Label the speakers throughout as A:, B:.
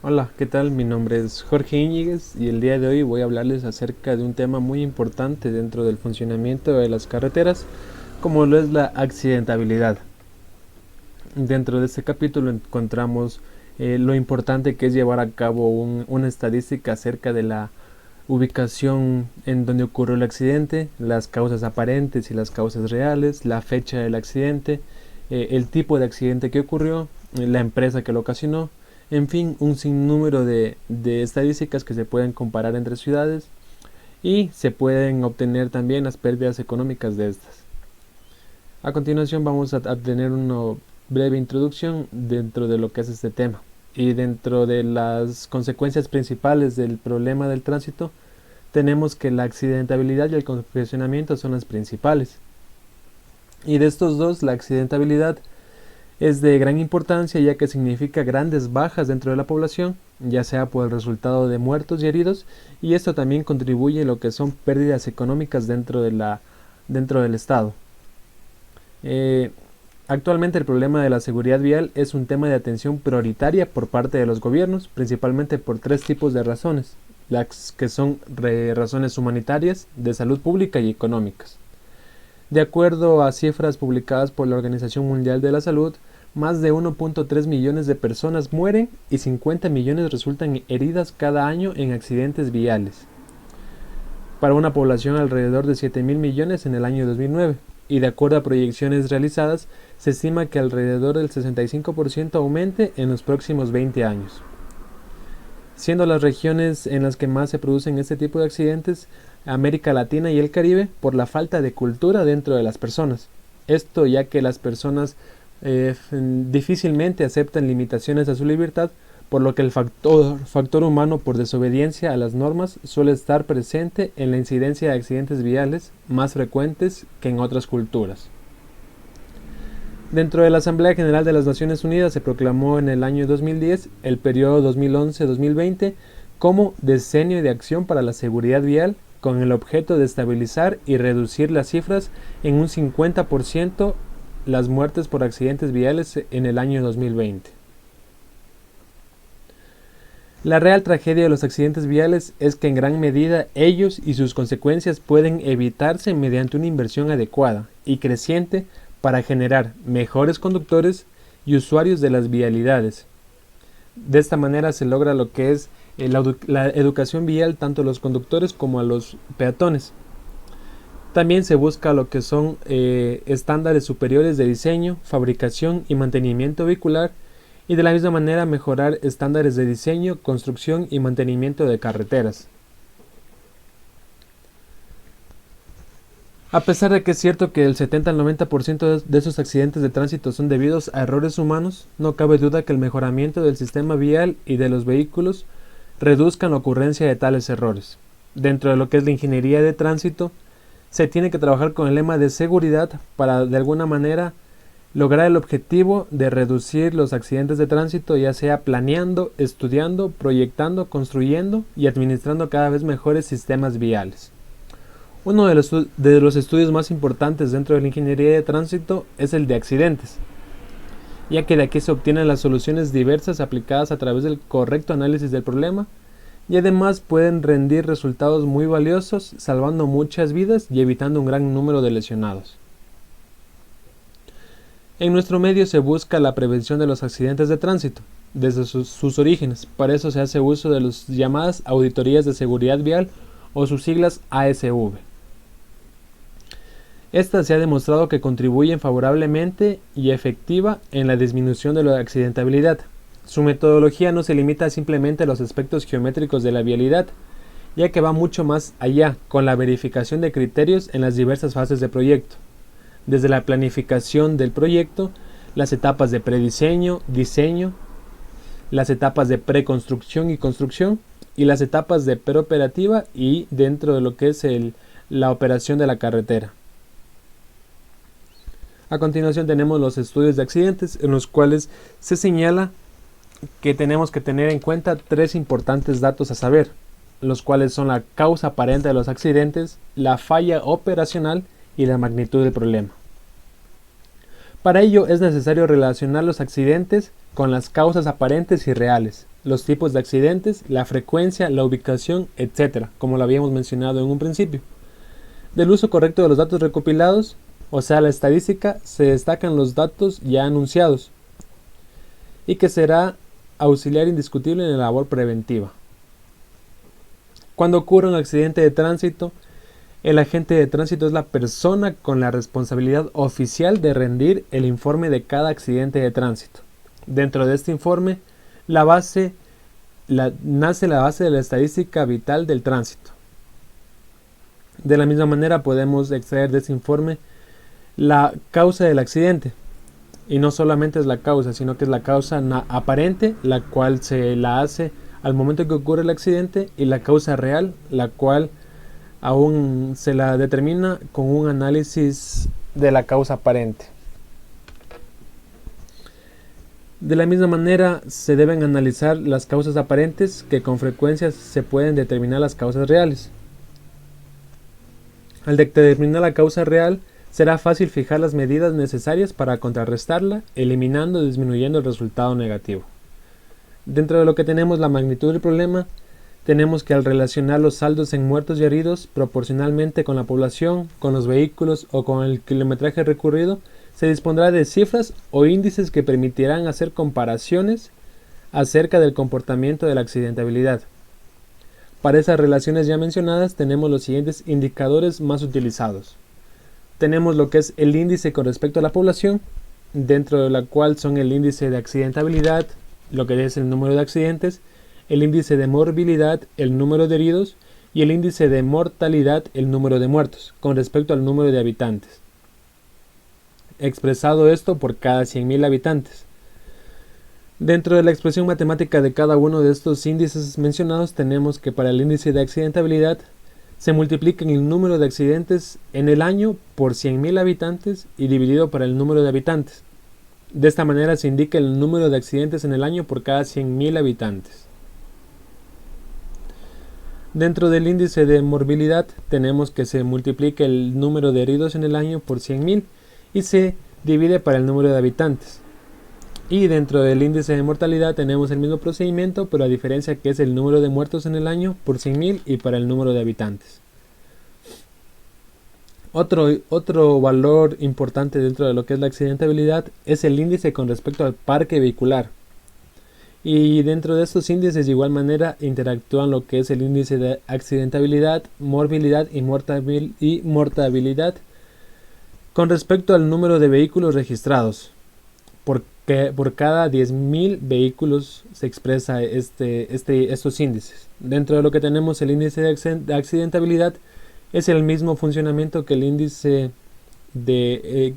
A: Hola, ¿qué tal? Mi nombre es Jorge Íñiguez y el día de hoy voy a hablarles acerca de un tema muy importante dentro del funcionamiento de las carreteras, como lo es la accidentabilidad. Dentro de este capítulo encontramos lo importante que es llevar a cabo una estadística acerca de la ubicación en donde ocurrió el accidente, las causas aparentes y las causas reales, la fecha del accidente, el tipo de accidente que ocurrió, la empresa que lo ocasionó, en fin, un sinnúmero de estadísticas que se pueden comparar entre ciudades y se pueden obtener también las pérdidas económicas de estas. A continuación vamos a tener una breve introducción dentro de lo que es este tema. Y dentro de las consecuencias principales del problema del tránsito, tenemos que la accidentabilidad y el congestionamiento son las principales. Y de estos dos, la accidentabilidad es de gran importancia ya que significa grandes bajas dentro de la población, ya sea por el resultado de muertos y heridos, y esto también contribuye a lo que son pérdidas económicas dentro del Estado. Eh, Actualmente el problema de la seguridad vial es un tema de atención prioritaria por parte de los gobiernos, principalmente por tres tipos de razones, las que son razones humanitarias, de salud pública y económicas. De acuerdo a cifras publicadas por la Organización Mundial de la Salud, más de 1.3 millones de personas mueren y 50 millones resultan heridas cada año en accidentes viales, para una población alrededor de 7.000 millones en el año 2009, y de acuerdo a proyecciones realizadas, se estima que alrededor del 65% aumente en los próximos 20 años. Siendo las regiones en las que más se producen este tipo de accidentes América Latina y el Caribe por la falta de cultura dentro de las personas. Esto ya que las personas difícilmente aceptan limitaciones a su libertad, por lo que el factor humano por desobediencia a las normas suele estar presente en la incidencia de accidentes viales más frecuentes que en otras culturas. Dentro de la Asamblea General de las Naciones Unidas se proclamó en el año 2010 el periodo 2011-2020 como Decenio de Acción para la Seguridad Vial, con el objeto de estabilizar y reducir las cifras en un 50% las muertes por accidentes viales en el año 2020. La real tragedia de los accidentes viales es que en gran medida ellos y sus consecuencias pueden evitarse mediante una inversión adecuada y creciente para generar mejores conductores y usuarios de las vialidades. De esta manera se logra lo que es la educación vial tanto a los conductores como a los peatones. También se busca lo que son estándares superiores de diseño, fabricación y mantenimiento vehicular, y de la misma manera mejorar estándares de diseño, construcción y mantenimiento de carreteras. A pesar de que es cierto que el 70 al 90% de esos accidentes de tránsito son debidos a errores humanos, no cabe duda que el mejoramiento del sistema vial y de los vehículos reduzcan la ocurrencia de tales errores. Dentro de lo que es la ingeniería de tránsito, se tiene que trabajar con el lema de seguridad para de alguna manera lograr el objetivo de reducir los accidentes de tránsito, ya sea planeando, estudiando, proyectando, construyendo y administrando cada vez mejores sistemas viales. Uno de los estudios más importantes dentro de la ingeniería de tránsito es el de accidentes, ya que de aquí se obtienen las soluciones diversas aplicadas a través del correcto análisis del problema y además pueden rendir resultados muy valiosos, salvando muchas vidas y evitando un gran número de lesionados. En nuestro medio se busca la prevención de los accidentes de tránsito, desde sus orígenes. Para eso se hace uso de las llamadas auditorías de seguridad vial o sus siglas ASV. Esta se ha demostrado que contribuyen favorablemente y efectiva en la disminución de la accidentabilidad. Su metodología no se limita simplemente a los aspectos geométricos de la vialidad, ya que va mucho más allá con la verificación de criterios en las diversas fases de proyecto, desde la planificación del proyecto, las etapas de prediseño, diseño, las etapas de preconstrucción y construcción, y las etapas de preoperativa y dentro de lo que es la operación de la carretera. A continuación tenemos los estudios de accidentes, en los cuales se señala que tenemos que tener en cuenta tres importantes datos a saber, los cuales son la causa aparente de los accidentes, la falla operacional y la magnitud del problema. Para ello es necesario relacionar los accidentes con las causas aparentes y reales, los tipos de accidentes, la frecuencia, la ubicación, etc., como lo habíamos mencionado en un principio. Del uso correcto de los datos recopilados, o sea, la estadística, se destacan los datos ya anunciados y que será auxiliar indiscutible en la labor preventiva. Cuando ocurre un accidente de tránsito, el agente de tránsito es la persona con la responsabilidad oficial de rendir el informe de cada accidente de tránsito. Dentro de este informe, nace la base de la estadística vital del tránsito. De la misma manera podemos extraer de ese informe la causa del accidente. Y no solamente es la causa, sino que es la causa aparente, la cual se la hace al momento que ocurre el accidente, y la causa real, la cual aún se la determina con un análisis de la causa aparente. De la misma manera se deben analizar las causas aparentes, que con frecuencia se pueden determinar las causas reales. Al determinar la causa real, será fácil fijar las medidas necesarias para contrarrestarla, eliminando o disminuyendo el resultado negativo. Dentro de lo que tenemos la magnitud del problema, tenemos que al relacionar los saldos en muertos y heridos proporcionalmente con la población, con los vehículos o con el kilometraje recorrido, se dispondrá de cifras o índices que permitirán hacer comparaciones acerca del comportamiento de la accidentabilidad. Para esas relaciones ya mencionadas tenemos los siguientes indicadores más utilizados. Tenemos lo que es el índice con respecto a la población, dentro de la cual son el índice de accidentabilidad, lo que es el número de accidentes, el índice de morbilidad, el número de heridos, y el índice de mortalidad, el número de muertos, con respecto al número de habitantes. Expresado esto por cada 100.000 habitantes. Dentro de la expresión matemática de cada uno de estos índices mencionados, tenemos que para el índice de accidentabilidad se multiplica el número de accidentes en el año por 100.000 habitantes y dividido por el número de habitantes. De esta manera se indica el número de accidentes en el año por cada 100.000 habitantes. Dentro del índice de morbilidad tenemos que se multiplica el número de heridos en el año por 100.000 y se divide para el número de habitantes. Y dentro del índice de mortalidad tenemos el mismo procedimiento, pero la diferencia que es el número de muertos en el año por 100.000 y para el número de habitantes. Otro valor importante dentro de lo que es la accidentabilidad es el índice con respecto al parque vehicular. Y dentro de estos índices de igual manera interactúan lo que es el índice de accidentabilidad, morbilidad y mortabilidad con respecto al número de vehículos registrados. Por cada 10.000 vehículos se expresa estos índices. Dentro de lo que tenemos el índice de accidentabilidad es el mismo funcionamiento que el índice de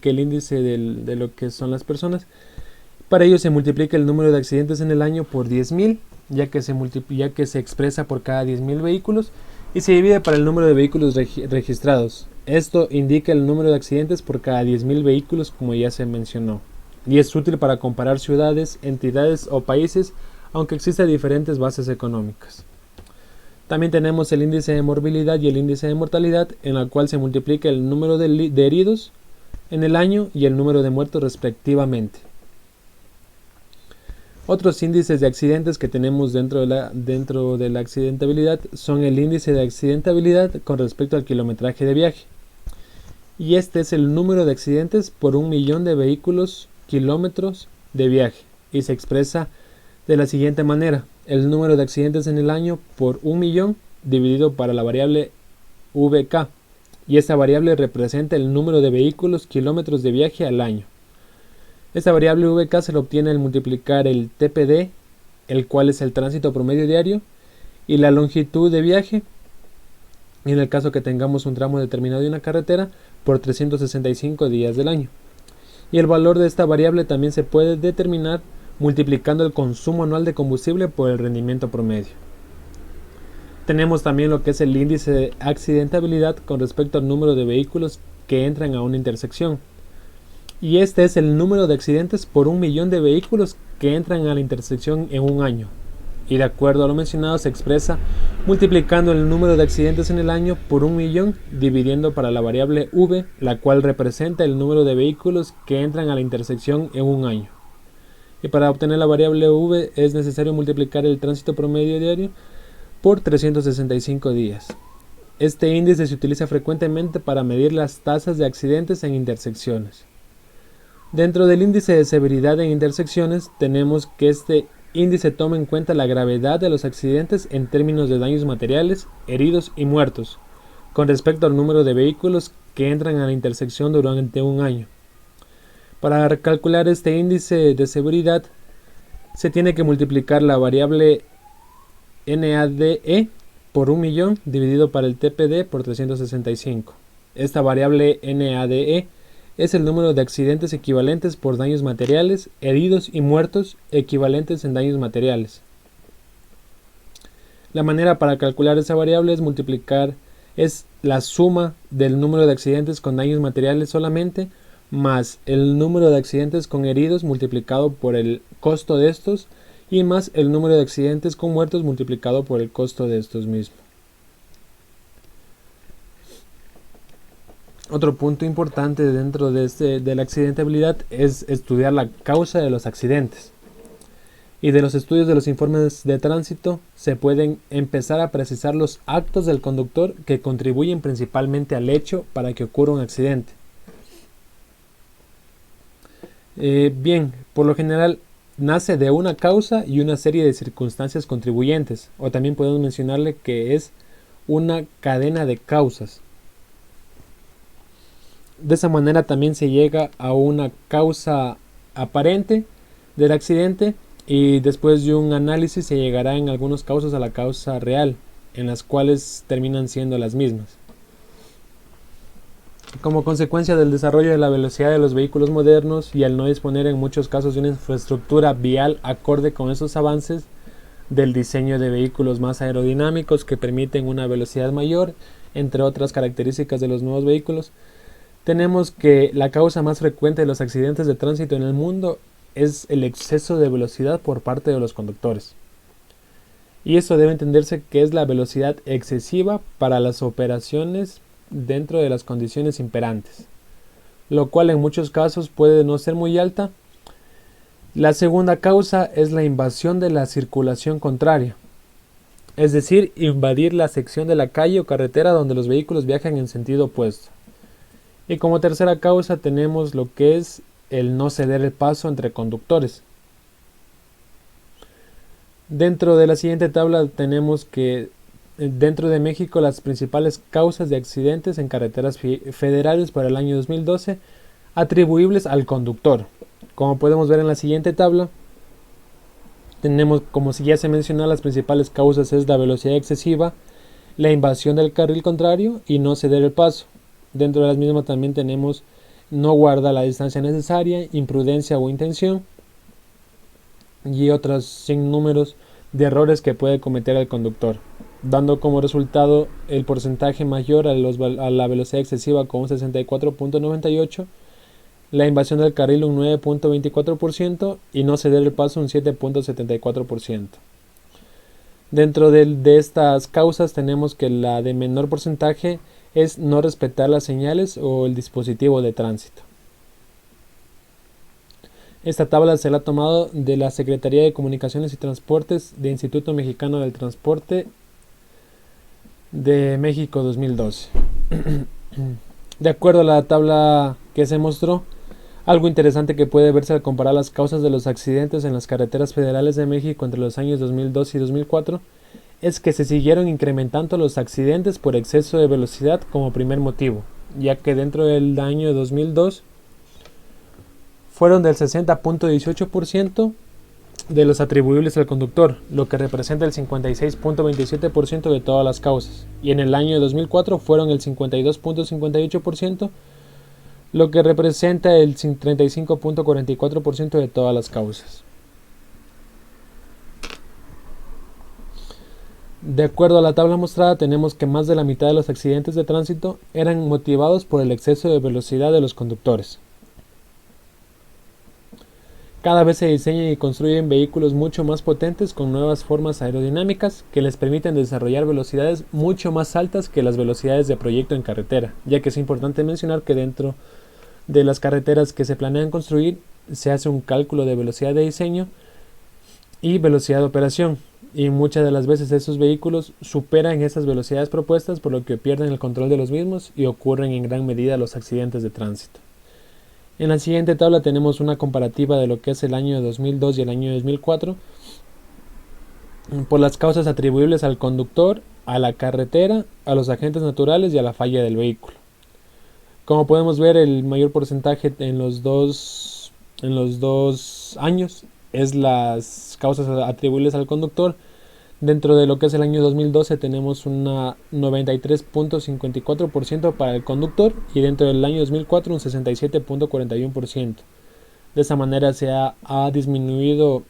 A: lo que son las personas. Para ello se multiplica el número de accidentes en el año por 10.000, ya que se expresa por cada 10.000 vehículos, y se divide para el número de vehículos registrados. Esto indica el número de accidentes por cada 10.000 vehículos, como ya se mencionó. Y es útil para comparar ciudades, entidades o países, aunque existen diferentes bases económicas. También tenemos el índice de morbilidad y el índice de mortalidad, en el cual se multiplica el número de heridos en el año y el número de muertos respectivamente. Otros índices de accidentes que tenemos dentro de la accidentabilidad son el índice de accidentabilidad con respecto al kilometraje de viaje. Y este es el número de accidentes por 1.000.000 de vehículos kilómetros de viaje, y se expresa de la siguiente manera: el número de accidentes en el año por 1.000.000 dividido para la variable VK, y esta variable representa el número de vehículos kilómetros de viaje al año. Esta variable VK se la obtiene al multiplicar el TPD, el cual es el tránsito promedio diario, y la longitud de viaje, en el caso que tengamos un tramo determinado de una carretera, por 365 días del año. Y el valor de esta variable también se puede determinar multiplicando el consumo anual de combustible por el rendimiento promedio. Tenemos también lo que es el índice de accidentabilidad con respecto al número de vehículos que entran a una intersección. Y este es el número de accidentes por 1.000.000 de vehículos que entran a la intersección en un año. Y de acuerdo a lo mencionado se expresa multiplicando el número de accidentes en el año por 1.000.000 dividiendo para la variable V, la cual representa el número de vehículos que entran a la intersección en un año. Y para obtener la variable v es necesario multiplicar el tránsito promedio diario por 365 días. Este índice se utiliza frecuentemente para medir las tasas de accidentes en intersecciones. Dentro del índice de severidad en intersecciones tenemos que este índice toma en cuenta la gravedad de los accidentes en términos de daños materiales, heridos y muertos, con respecto al número de vehículos que entran a la intersección durante un año. Para calcular este índice de severidad se tiene que multiplicar la variable NADE por 1.000.000 dividido para el TPD por 365. Esta variable NADE es el número de accidentes equivalentes por daños materiales, heridos y muertos equivalentes en daños materiales. La manera para calcular esa variable es la suma del número de accidentes con daños materiales solamente más el número de accidentes con heridos multiplicado por el costo de estos y más el número de accidentes con muertos multiplicado por el costo de estos mismos. Otro punto importante dentro de la accidentabilidad es estudiar la causa de los accidentes. Y de los estudios de los informes de tránsito se pueden empezar a precisar los actos del conductor que contribuyen principalmente al hecho para que ocurra un accidente. Bien, por lo general nace de una causa y una serie de circunstancias contribuyentes, o también podemos mencionarle que es una cadena de causas. De esa manera también se llega a una causa aparente del accidente y después de un análisis se llegará en algunos casos a la causa real, en las cuales terminan siendo las mismas. Como consecuencia del desarrollo de la velocidad de los vehículos modernos y al no disponer en muchos casos de una infraestructura vial acorde con esos avances del diseño de vehículos más aerodinámicos que permiten una velocidad mayor, entre otras características de los nuevos vehículos, tenemos que la causa más frecuente de los accidentes de tránsito en el mundo es el exceso de velocidad por parte de los conductores. Y eso debe entenderse que es la velocidad excesiva para las operaciones dentro de las condiciones imperantes, lo cual en muchos casos puede no ser muy alta. La segunda causa es la invasión de la circulación contraria, es decir, invadir la sección de la calle o carretera donde los vehículos viajan en sentido opuesto. Y como tercera causa tenemos lo que es el no ceder el paso entre conductores. Dentro de la siguiente tabla tenemos que dentro de México las principales causas de accidentes en carreteras federales para el año 2012 atribuibles al conductor. Como podemos ver en la siguiente tabla, tenemos, como ya se mencionó, las principales causas es la velocidad excesiva, la invasión del carril contrario y no ceder el paso. Dentro de las mismas también tenemos no guardar la distancia necesaria, imprudencia o intención y otros sinnúmeros de errores que puede cometer el conductor, dando como resultado el porcentaje mayor a la velocidad excesiva con un 64.98%, la invasión del carril un 9.24% y no ceder el paso un 7.74%. Dentro de estas causas tenemos que la de menor porcentaje es no respetar las señales o el dispositivo de tránsito. Esta tabla se la ha tomado de la Secretaría de Comunicaciones y Transportes del Instituto Mexicano del Transporte de México 2012. De acuerdo a la tabla que se mostró, algo interesante que puede verse al comparar las causas de los accidentes en las carreteras federales de México entre los años 2002 y 2004 es que se siguieron incrementando los accidentes por exceso de velocidad como primer motivo, ya que dentro del año 2002 fueron del 60.18% de los atribuibles al conductor, lo que representa el 56.27% de todas las causas, y en el año 2004 fueron el 52.58%, lo que representa el 35.44% de todas las causas. De acuerdo a la tabla mostrada, tenemos que más de la mitad de los accidentes de tránsito eran motivados por el exceso de velocidad de los conductores. Cada vez se diseñan y construyen vehículos mucho más potentes con nuevas formas aerodinámicas que les permiten desarrollar velocidades mucho más altas que las velocidades de proyecto en carretera, ya que es importante mencionar que dentro de las carreteras que se planean construir se hace un cálculo de velocidad de diseño y velocidad de operación, y muchas de las veces esos vehículos superan esas velocidades propuestas, por lo que pierden el control de los mismos y ocurren en gran medida los accidentes de tránsito. En la siguiente tabla tenemos una comparativa de lo que es el año 2002 y el año 2004 por las causas atribuibles al conductor, a la carretera, a los agentes naturales y a la falla del vehículo. Como podemos ver, el mayor porcentaje en los dos años es las causas atribuibles al conductor. Dentro de lo que es el año 2012 tenemos una 93.54% para el conductor, y dentro del año 2004 un 67.41%. De esa manera se ha disminuido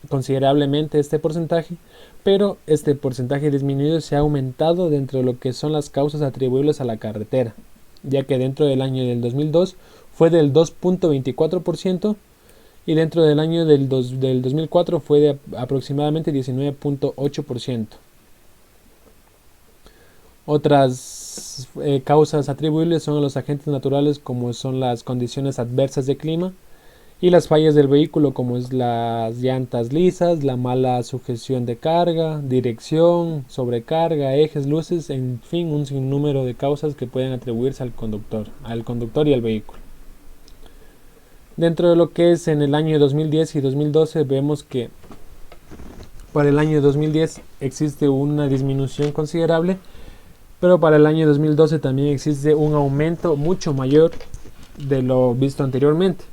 A: considerablemente este porcentaje, pero este porcentaje disminuido se ha aumentado dentro de lo que son las causas atribuibles a la carretera, ya que dentro del año del 2002 fue del 2.24%, y dentro del año del 2004 fue de aproximadamente 19.8%. Otras causas atribuibles son a los agentes naturales, como son las condiciones adversas de clima, y las fallas del vehículo, como es las llantas lisas, la mala sujeción de carga, dirección, sobrecarga, ejes, luces, en fin, un sinnúmero de causas que pueden atribuirse al conductor y al vehículo. Dentro de lo que es en el año 2010 y 2012 vemos que para el año 2010 existe una disminución considerable, pero para el año 2012 también existe un aumento mucho mayor de lo visto anteriormente.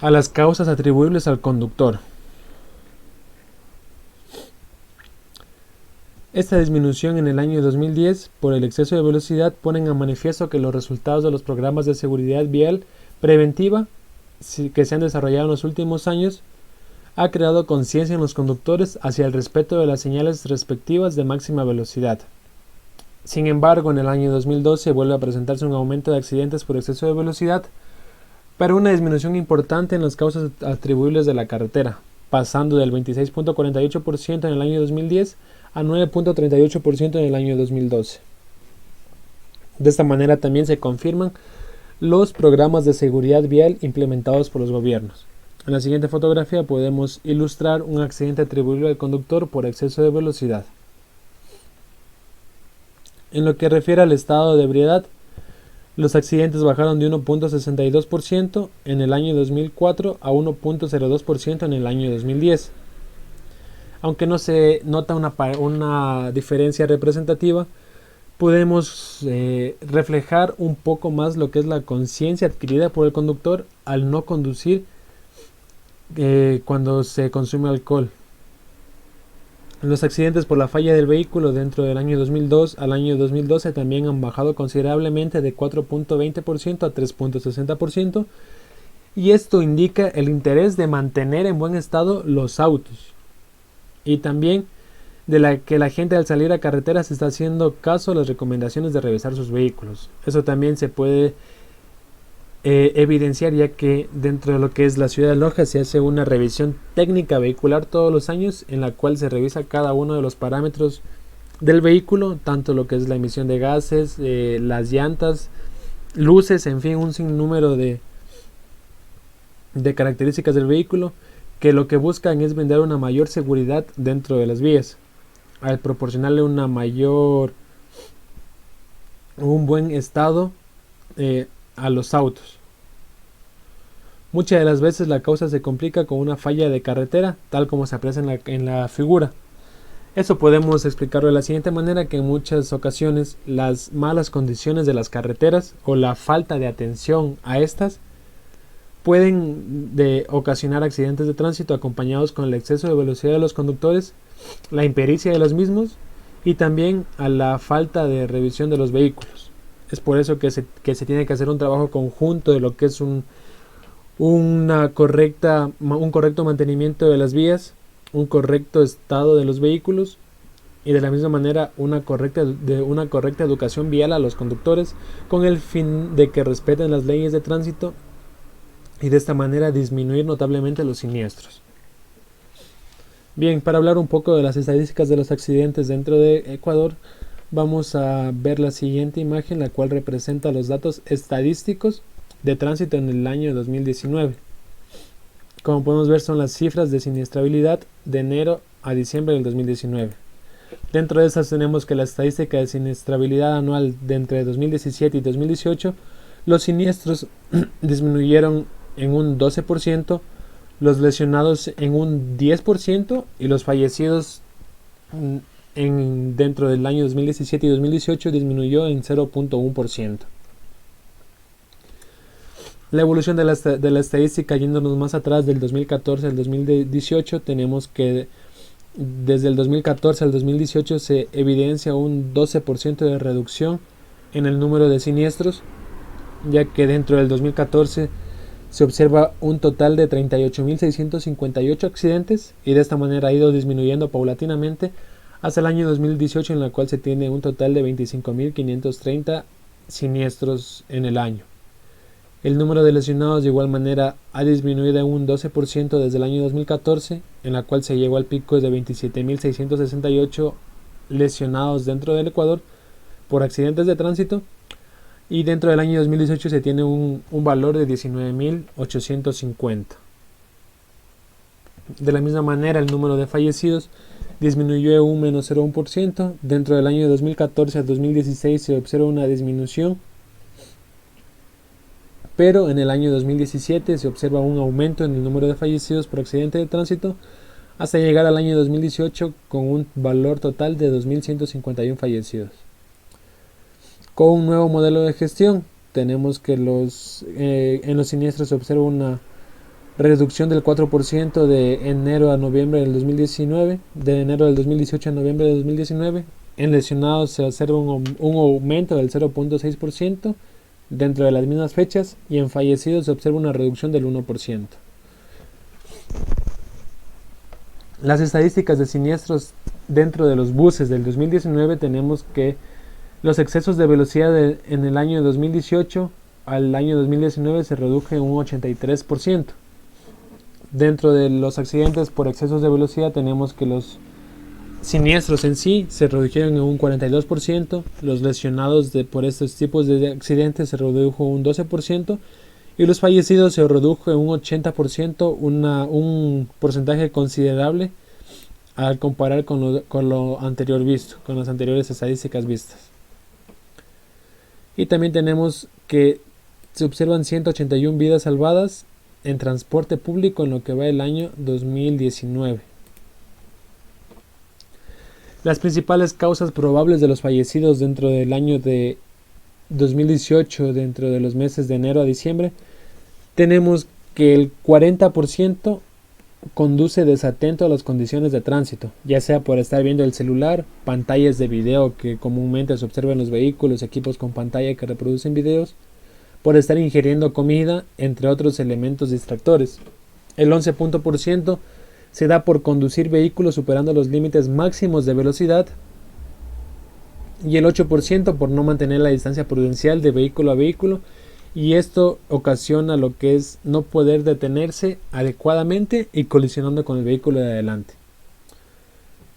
A: A las causas atribuibles al conductor. Esta disminución en el año 2010 por el exceso de velocidad ponen a manifiesto que los resultados de los programas de seguridad vial preventiva que se han desarrollado en los últimos años ha creado conciencia en los conductores hacia el respeto de las señales respectivas de máxima velocidad. Sin embargo, en el año 2012 vuelve a presentarse un aumento de accidentes por exceso de velocidad, pero una disminución importante en las causas atribuibles de la carretera, pasando del 26.48% en el año 2010 a 9.38% en el año 2012. De esta manera también se confirman los programas de seguridad vial implementados por los gobiernos. En la siguiente fotografía podemos ilustrar un accidente atribuible al conductor por exceso de velocidad. En lo que refiere al estado de ebriedad, los accidentes bajaron de 1.62% en el año 2004 a 1.02% en el año 2010. Aunque no se nota una diferencia representativa, podemos reflejar un poco más lo que es la conciencia adquirida por el conductor al no conducir cuando se consume alcohol. Los accidentes por la falla del vehículo dentro del año 2002 al año 2012 también han bajado considerablemente de 4.20% a 3.60%, y esto indica el interés de mantener en buen estado los autos, y también de que la gente al salir a carreteras está haciendo caso a las recomendaciones de revisar sus vehículos. Eso también se puede evidenciar, ya que dentro de lo que es la ciudad de Loja se hace una revisión técnica vehicular todos los años, en la cual se revisa cada uno de los parámetros del vehículo, tanto lo que es la emisión de gases, las llantas, luces, en fin, un sinnúmero de características del vehículo, que lo que buscan es brindar una mayor seguridad dentro de las vías, al proporcionarle un buen estado a los autos. Muchas de las veces la causa se complica con una falla de carretera, tal como se aprecia en la figura. Eso podemos explicarlo de la siguiente manera, que en muchas ocasiones las malas condiciones de las carreteras o la falta de atención a estas pueden ocasionar accidentes de tránsito acompañados con el exceso de velocidad de los conductores, la impericia de los mismos y también a la falta de revisión de los vehículos. Es por eso que se tiene que hacer un trabajo conjunto de lo que es un correcto mantenimiento de las vías, un correcto estado de los vehículos, y de la misma manera una correcta educación vial a los conductores, con el fin de que respeten las leyes de tránsito y de esta manera disminuir notablemente los siniestros. Bien, para hablar un poco de las estadísticas de los accidentes dentro de Ecuador, vamos a ver la siguiente imagen, la cual representa los datos estadísticos de tránsito en el año 2019. Como podemos ver, son las cifras de siniestrabilidad de enero a diciembre del 2019. Dentro de esas tenemos que la estadística de siniestrabilidad anual de entre 2017 y 2018, los siniestros disminuyeron en un 12%, los lesionados en un 10% y los fallecidos dentro del año 2017 y 2018 disminuyó en 0.1%. La evolución de la estadística, yéndonos más atrás del 2014 al 2018, tenemos que desde el 2014 al 2018 se evidencia un 12% de reducción en el número de siniestros, ya que dentro del 2014 se observa un total de 38.658 accidentes y de esta manera ha ido disminuyendo paulatinamente hasta el año 2018, en la cual se tiene un total de 25.530 siniestros en el año. El número de lesionados de igual manera ha disminuido en un 12% desde el año 2014, en la cual se llegó al pico de 27.668 lesionados dentro del Ecuador por accidentes de tránsito, y dentro del año 2018 se tiene un valor de 19.850. De la misma manera, el número de fallecidos disminuyó en un menos 0.1%. Dentro del año 2014 al 2016 se observa una disminución, pero en el año 2017 se observa un aumento en el número de fallecidos por accidente de tránsito hasta llegar al año 2018 con un valor total de 2.151 fallecidos. Con un nuevo modelo de gestión tenemos que en los siniestros se observa una reducción del 4% de enero a noviembre del 2019, de enero del 2018 a noviembre del 2019. En lesionados se observa un aumento del 0.6% dentro de las mismas fechas, y en fallecidos se observa una reducción del 1%. Las estadísticas de siniestros dentro de los buses del 2019 tenemos que los excesos de velocidad en el año 2018 al año 2019 se redujo en un 83%. Dentro de los accidentes por excesos de velocidad tenemos que los siniestros en sí se redujeron en un 42%, los lesionados por estos tipos de accidentes se redujo un 12% y los fallecidos se redujo en un 80%, un porcentaje considerable al comparar con lo anterior visto, con las anteriores estadísticas vistas. Y también tenemos que se observan 181 vidas salvadas en transporte público en lo que va el año 2019. Las principales causas probables de los fallecidos dentro del año de 2018, dentro de los meses de enero a diciembre, tenemos que el 40% conduce desatento a las condiciones de tránsito, ya sea por estar viendo el celular, pantallas de video que comúnmente se observan en los vehículos, equipos con pantalla que reproducen videos, por estar ingiriendo comida, entre otros elementos distractores. El 11% se da por conducir vehículos superando los límites máximos de velocidad, y el 8% por no mantener la distancia prudencial de vehículo a vehículo, y esto ocasiona lo que es no poder detenerse adecuadamente y colisionando con el vehículo de adelante.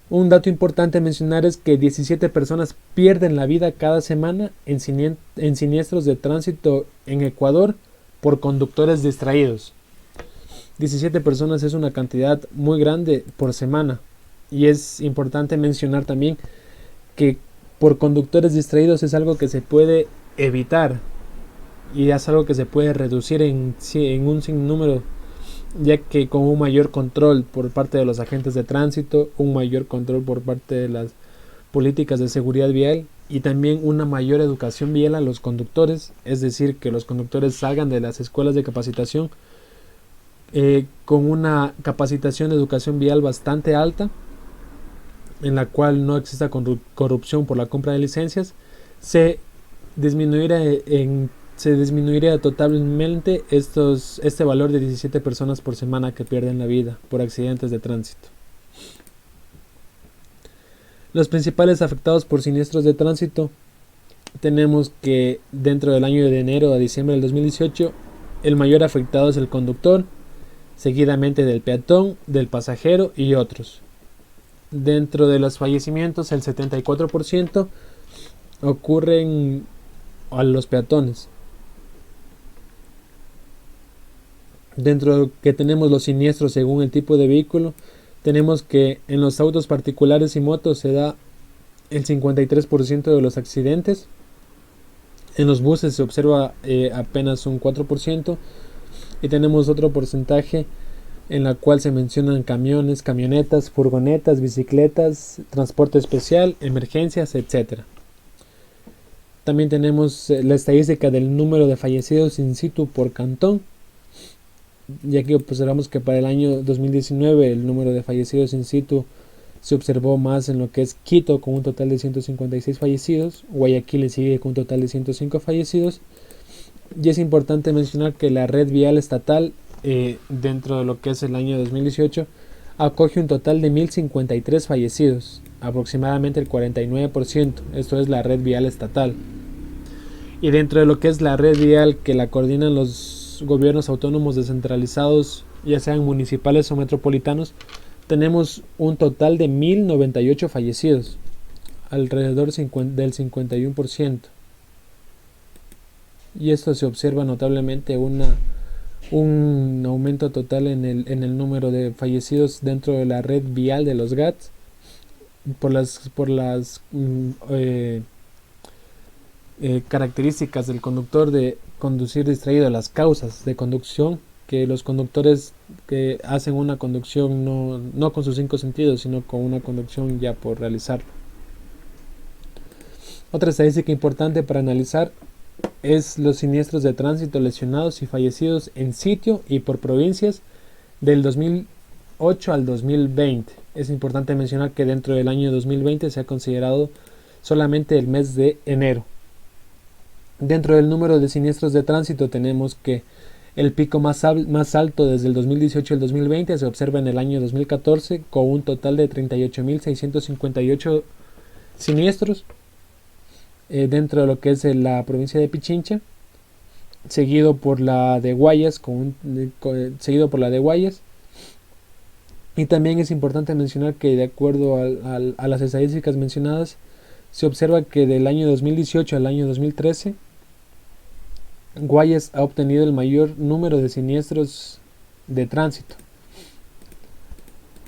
A: Un dato importante a mencionar es que 17 personas pierden la vida cada semana en siniestros de tránsito en Ecuador por conductores distraídos. 17 personas es una cantidad muy grande por semana, y es importante mencionar también que por conductores distraídos es algo que se puede evitar y es algo que se puede reducir en un sinnúmero, ya que con un mayor control por parte de los agentes de tránsito, un mayor control por parte de las políticas de seguridad vial y también una mayor educación vial a los conductores, es decir, que los conductores salgan de las escuelas de capacitación con una capacitación de educación vial bastante alta, en la cual no exista corrupción por la compra de licencias, se disminuiría totalmente este valor de 17 personas por semana que pierden la vida por accidentes de tránsito. Los principales afectados por siniestros de tránsito tenemos que dentro del año de enero a diciembre del 2018 el mayor afectado es el conductor, seguidamente del peatón, del pasajero y otros. Dentro de los fallecimientos el 74% ocurren a los peatones. Dentro de lo que tenemos los siniestros según el tipo de vehículo, tenemos que en los autos particulares y motos se da el 53% de los accidentes. En los buses se observa apenas un 4%. Y tenemos otro porcentaje en la cual se mencionan camiones, camionetas, furgonetas, bicicletas, transporte especial, emergencias, etc. También tenemos la estadística del número de fallecidos in situ por cantón, ya que observamos que para el año 2019 el número de fallecidos in situ se observó más en lo que es Quito, con un total de 156 fallecidos, Guayaquil le sigue con un total de 105 fallecidos, y es importante mencionar que la red vial estatal dentro de lo que es el año 2018 acoge un total de 1053 fallecidos, aproximadamente el 49%, esto es la red vial estatal. Y dentro de lo que es la red vial que la coordinan los gobiernos autónomos descentralizados, ya sean municipales o metropolitanos, tenemos un total de 1098 fallecidos, alrededor del 51%. Y esto se observa notablemente un aumento total en el número de fallecidos dentro de la red vial de los GATS por las características del conductor de conducir distraído, las causas de conducción, que los conductores que hacen una conducción no con sus 5 sentidos, sino con una conducción ya por realizarlo. Otra estadística importante para analizar es los siniestros de tránsito, lesionados y fallecidos en sitio y por provincias del 2008 al 2020. Es importante mencionar que dentro del año 2020 se ha considerado solamente el mes de enero. Dentro del número de siniestros de tránsito tenemos que el pico más alto desde el 2018 al 2020 se observa en el año 2014 con un total de 38.658 siniestros dentro de lo que es la provincia de Pichincha, seguido por la de Guayas, y también es importante mencionar que de acuerdo a las estadísticas mencionadas se observa que del año 2018 al año 2013 Guayas ha obtenido el mayor número de siniestros de tránsito,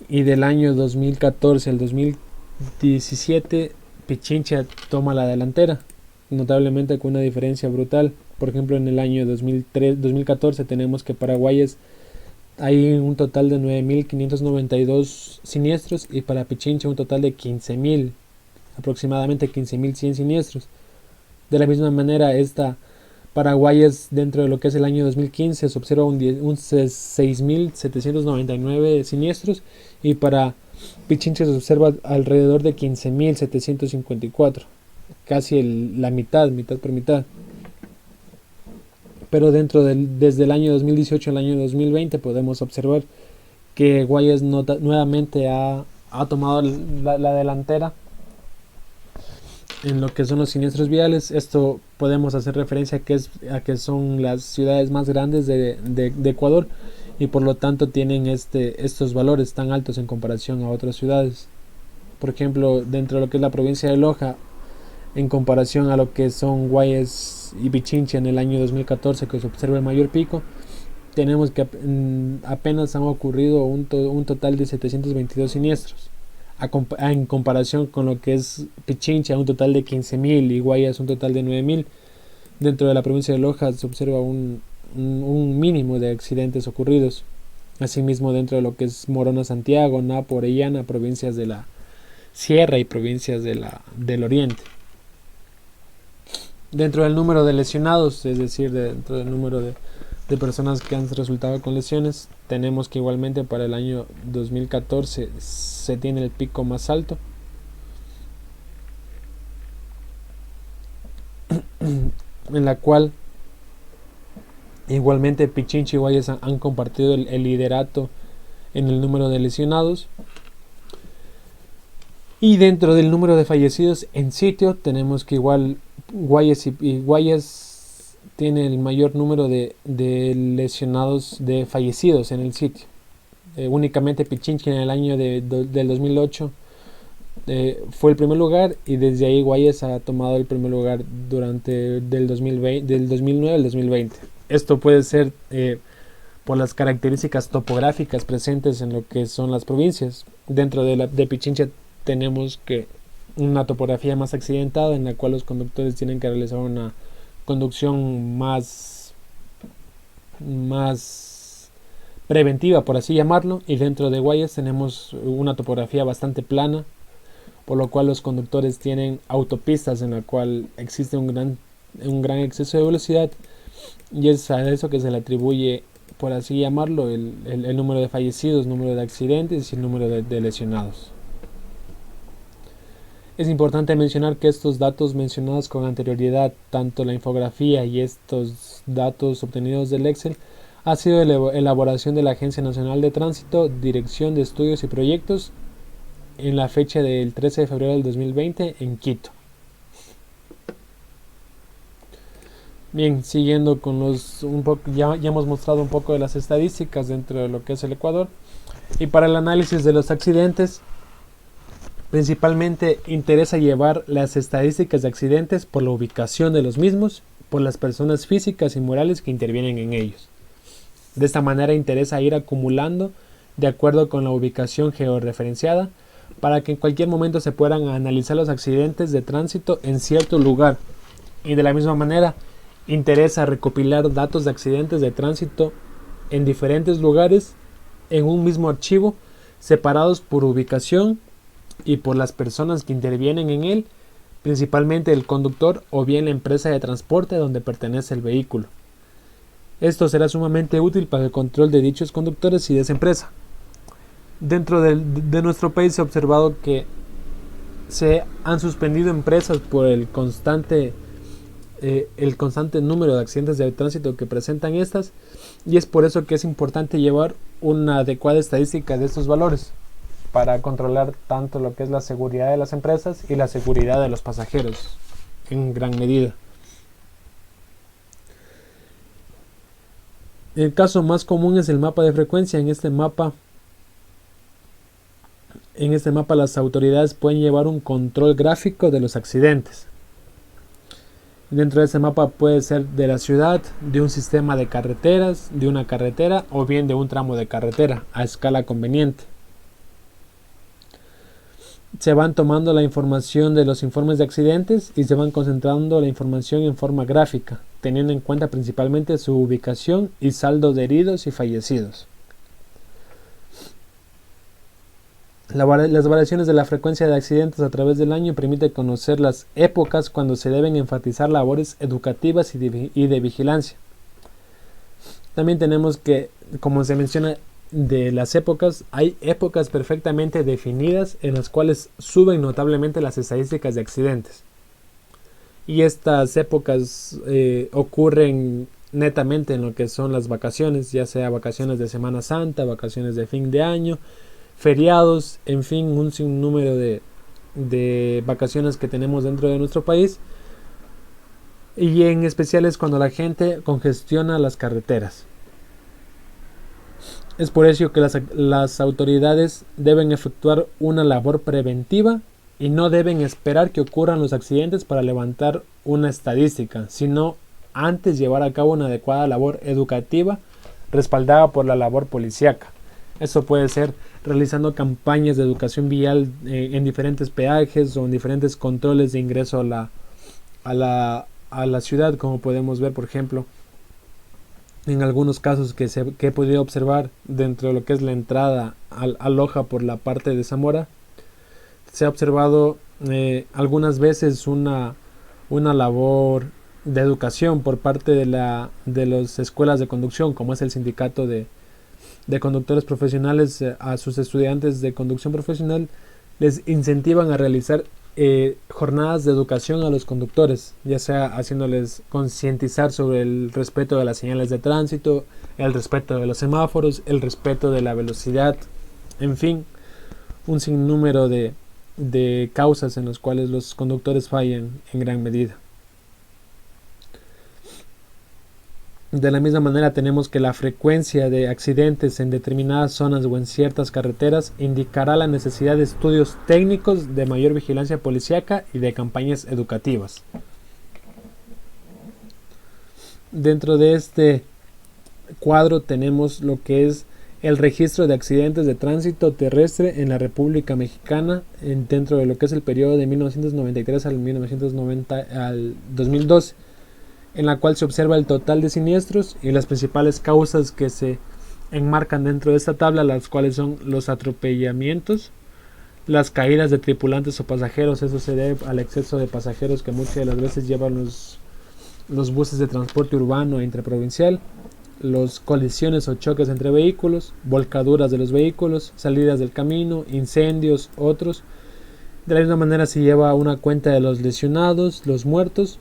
A: y del año 2014 al 2017 Pichincha toma la delantera, notablemente con una diferencia brutal. Por ejemplo, en el año 2014 tenemos que para Guayas hay un total de 9.592 siniestros y para Pichincha un total de 15.000, aproximadamente 15.100 siniestros. De la misma manera, para Guayas dentro de lo que es el año 2015 se observa un 6.799 siniestros, y para Pichincha se observa alrededor de 15.754, casi la mitad por mitad. Pero desde el año 2018 al año 2020 podemos observar que Guayas nuevamente ha tomado la delantera en lo que son los siniestros viales. Esto podemos hacer referencia a que son las ciudades más grandes de Ecuador, y por lo tanto tienen estos valores tan altos en comparación a otras ciudades. Por ejemplo, dentro de lo que es la provincia de Loja, en comparación a lo que son Guayas y Pichincha en el año 2014, que se observa el mayor pico, tenemos que apenas han ocurrido un total de 722 siniestros, en comparación con lo que es Pichincha, un total de 15.000, y Guayas un total de 9.000. Dentro de la provincia de Loja se observa un mínimo de accidentes ocurridos. Asimismo, dentro de lo que es Morona, Santiago, Napo, Orellana, provincias de la Sierra y provincias del Oriente. Dentro del número de lesionados, es decir, dentro del número de personas que han resultado con lesiones, tenemos que igualmente para el año 2014 se tiene el pico más alto, en la cual igualmente Pichincha y Guayas han compartido el liderato en el número de lesionados. Y dentro del número de fallecidos en sitio tenemos que igual Guayas tiene el mayor número de lesionados, de fallecidos en el sitio. Únicamente Pichincha en el año del 2008 fue el primer lugar, y desde ahí Guayas ha tomado el primer lugar del 2009 al 2020. Esto puede ser por las características topográficas presentes en lo que son las provincias. Dentro de Pichincha tenemos que una topografía más accidentada, en la cual los conductores tienen que realizar una conducción más preventiva, por así llamarlo, y dentro de Guayas tenemos una topografía bastante plana, por lo cual los conductores tienen autopistas en la cual existe un gran exceso de velocidad, y es a eso que se le atribuye, por así llamarlo, el número de fallecidos, número de accidentes y el número de lesionados. Es importante mencionar que estos datos mencionados con anterioridad, tanto la infografía y estos datos obtenidos del Excel, ha sido elaboración de la Agencia Nacional de Tránsito, Dirección de Estudios y Proyectos, en la fecha del 13 de febrero del 2020 en Quito. Bien, siguiendo con ya hemos mostrado un poco de las estadísticas dentro de lo que es el Ecuador, y para el análisis de los accidentes, principalmente interesa llevar las estadísticas de accidentes por la ubicación de los mismos, por las personas físicas y morales que intervienen en ellos. De esta manera interesa ir acumulando de acuerdo con la ubicación georreferenciada, para que en cualquier momento se puedan analizar los accidentes de tránsito en cierto lugar. Y de la misma manera interesa recopilar datos de accidentes de tránsito en diferentes lugares en un mismo archivo, separados por ubicación y por las personas que intervienen en él, principalmente el conductor o bien la empresa de transporte donde pertenece el vehículo. Esto será sumamente útil para el control de dichos conductores y de esa empresa. Dentro de nuestro país se ha observado que se han suspendido empresas por el constante número de accidentes de tránsito que presentan estas, y es por eso que es importante llevar una adecuada estadística de estos valores para controlar tanto lo que es la seguridad de las empresas y la seguridad de los pasajeros en gran medida. El caso más común es el mapa de frecuencia. En este mapa las autoridades pueden llevar un control gráfico de los accidentes. Dentro de ese mapa puede ser de la ciudad, de un sistema de carreteras, de una carretera o bien de un tramo de carretera a escala conveniente. Se van tomando la información de los informes de accidentes y se van concentrando la información en forma gráfica, teniendo en cuenta principalmente su ubicación y saldo de heridos y fallecidos. Las variaciones de la frecuencia de accidentes a través del año permiten conocer las épocas cuando se deben enfatizar labores educativas y de vigilancia. También tenemos que, como se menciona, de las épocas, hay épocas perfectamente definidas en las cuales suben notablemente las estadísticas de accidentes. Y estas épocas ocurren netamente en lo que son las vacaciones, ya sea vacaciones de Semana Santa, vacaciones de fin de año, feriados, en fin, un sinnúmero de vacaciones que tenemos dentro de nuestro país, y en especial es cuando la gente congestiona las carreteras. Es por eso que las autoridades deben efectuar una labor preventiva y no deben esperar que ocurran los accidentes para levantar una estadística, sino antes llevar a cabo una adecuada labor educativa respaldada por la labor policíaca. Eso puede ser realizando campañas de educación vial en diferentes peajes o en diferentes controles de ingreso a la ciudad, como podemos ver, por ejemplo, en algunos casos que he podido observar dentro de lo que es la entrada a Loja por la parte de Zamora. Se ha observado algunas veces una labor de educación por parte de las escuelas de conducción, como es el sindicato de conductores profesionales. A sus estudiantes de conducción profesional les incentivan a realizar jornadas de educación a los conductores, ya sea haciéndoles concientizar sobre el respeto de las señales de tránsito, el respeto de los semáforos, el respeto de la velocidad, en fin, un sinnúmero de causas en las cuales los conductores fallan en gran medida. De la misma manera tenemos que la frecuencia de accidentes en determinadas zonas o en ciertas carreteras indicará la necesidad de estudios técnicos, de mayor vigilancia policíaca y de campañas educativas. Dentro de este cuadro tenemos lo que es el registro de accidentes de tránsito terrestre en la República Mexicana dentro de lo que es el periodo de 1993 al 2012, en la cual se observa el total de siniestros y las principales causas que se enmarcan dentro de esta tabla, las cuales son los atropellamientos, las caídas de tripulantes o pasajeros. Eso se debe al exceso de pasajeros que muchas de las veces llevan los buses de transporte urbano e interprovincial, las colisiones o choques entre vehículos, volcaduras de los vehículos, salidas del camino, incendios, otros. De la misma manera se lleva una cuenta de los lesionados, los muertos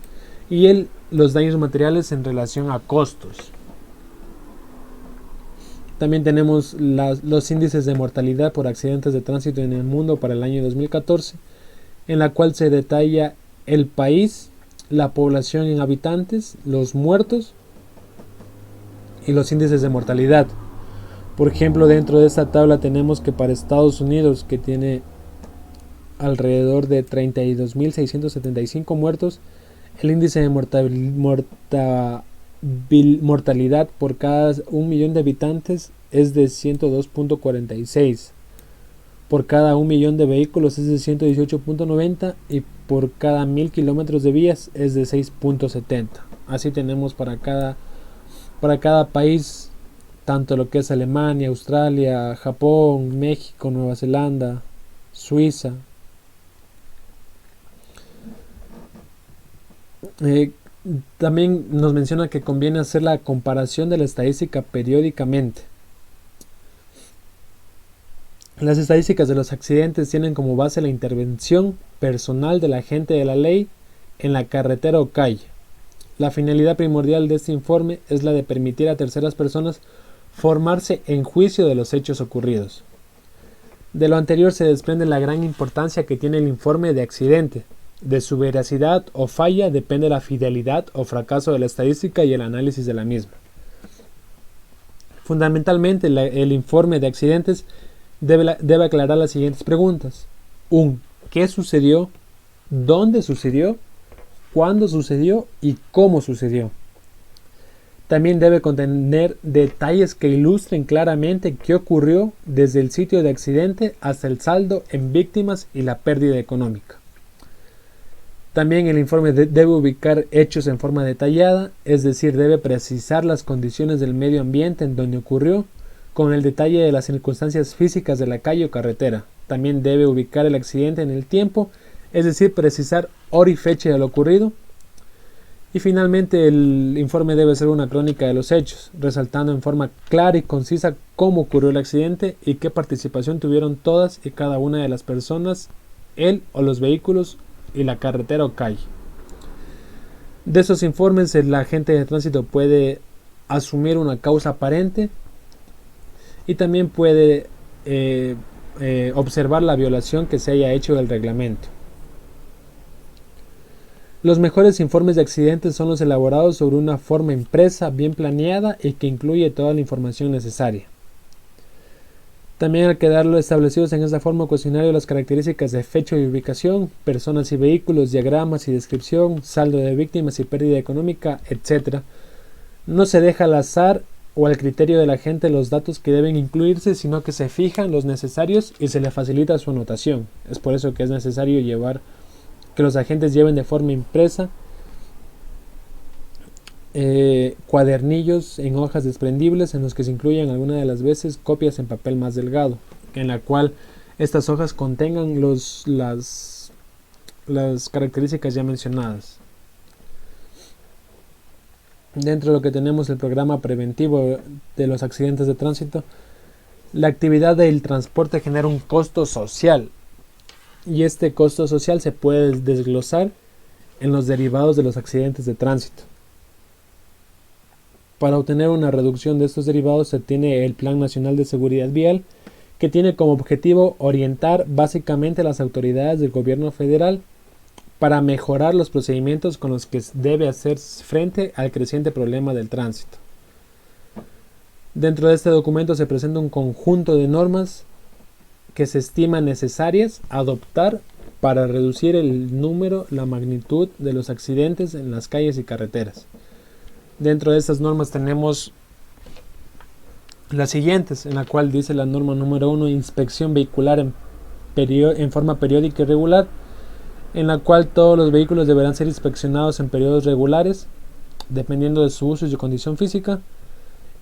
A: y los daños materiales en relación a costos. También tenemos los índices de mortalidad por accidentes de tránsito en el mundo para el año 2014, en la cual se detalla el país, la población en habitantes, los muertos y los índices de mortalidad. Por ejemplo, dentro de esta tabla tenemos que para Estados Unidos, que tiene alrededor de 32.675 muertos, el índice de mortalidad por cada 1 millón de habitantes es de 102.46, por cada 1 millón de vehículos es de 118.90 y por cada 1000 kilómetros de vías es de 6.70. Así tenemos para cada país, tanto lo que es Alemania, Australia, Japón, México, Nueva Zelanda, Suiza. También nos menciona que conviene hacer la comparación de la estadística periódicamente. Las estadísticas de los accidentes tienen como base la intervención personal del agente de la ley en la carretera o calle. La finalidad primordial de este informe es la de permitir a terceras personas formarse en juicio de los hechos ocurridos. De lo anterior se desprende la gran importancia que tiene el informe de accidente. De su veracidad o falla depende la fidelidad o fracaso de la estadística y el análisis de la misma. Fundamentalmente, el informe de accidentes debe aclarar las siguientes preguntas. ¿Qué sucedió? ¿Dónde sucedió? ¿Cuándo sucedió? ¿Y cómo sucedió? También debe contener detalles que ilustren claramente qué ocurrió desde el sitio de accidente hasta el saldo en víctimas y la pérdida económica. También el informe debe ubicar hechos en forma detallada, es decir, debe precisar las condiciones del medio ambiente en donde ocurrió, con el detalle de las circunstancias físicas de la calle o carretera. También debe ubicar el accidente en el tiempo, es decir, precisar hora y fecha de lo ocurrido. Y finalmente el informe debe ser una crónica de los hechos, resaltando en forma clara y concisa cómo ocurrió el accidente y qué participación tuvieron todas y cada una de las personas, él o los vehículos y la carretera o calle. De esos informes el agente de tránsito puede asumir una causa aparente y también puede observar la violación que se haya hecho del reglamento. Los mejores informes de accidentes son los elaborados sobre una forma impresa, bien planeada y que incluye toda la información necesaria. También hay que darlo establecidos en esta forma cuestionario las características de fecha y ubicación, personas y vehículos, diagramas y descripción, saldo de víctimas y pérdida económica, etc. No se deja al azar o al criterio de la gente los datos que deben incluirse, sino que se fijan los necesarios y se le facilita su anotación. Es por eso que es necesario que los agentes lleven de forma impresa cuadernillos en hojas desprendibles en los que se incluyan algunas de las veces copias en papel más delgado, en la cual estas hojas contengan las características ya mencionadas. Dentro de lo que tenemos el programa preventivo de los accidentes de tránsito, la actividad del transporte genera un costo social y este costo social se puede desglosar en los derivados de los accidentes de tránsito. Para obtener una reducción de estos derivados se tiene el Plan Nacional de Seguridad Vial, que tiene como objetivo orientar básicamente a las autoridades del gobierno federal para mejorar los procedimientos con los que debe hacer frente al creciente problema del tránsito. Dentro de este documento se presenta un conjunto de normas que se estiman necesarias adoptar para reducir el número, la magnitud de los accidentes en las calles y carreteras. Dentro de estas normas tenemos las siguientes, en la cual dice la norma número 1, inspección vehicular en forma periódica y regular, en la cual todos los vehículos deberán ser inspeccionados en periodos regulares, dependiendo de su uso y su condición física,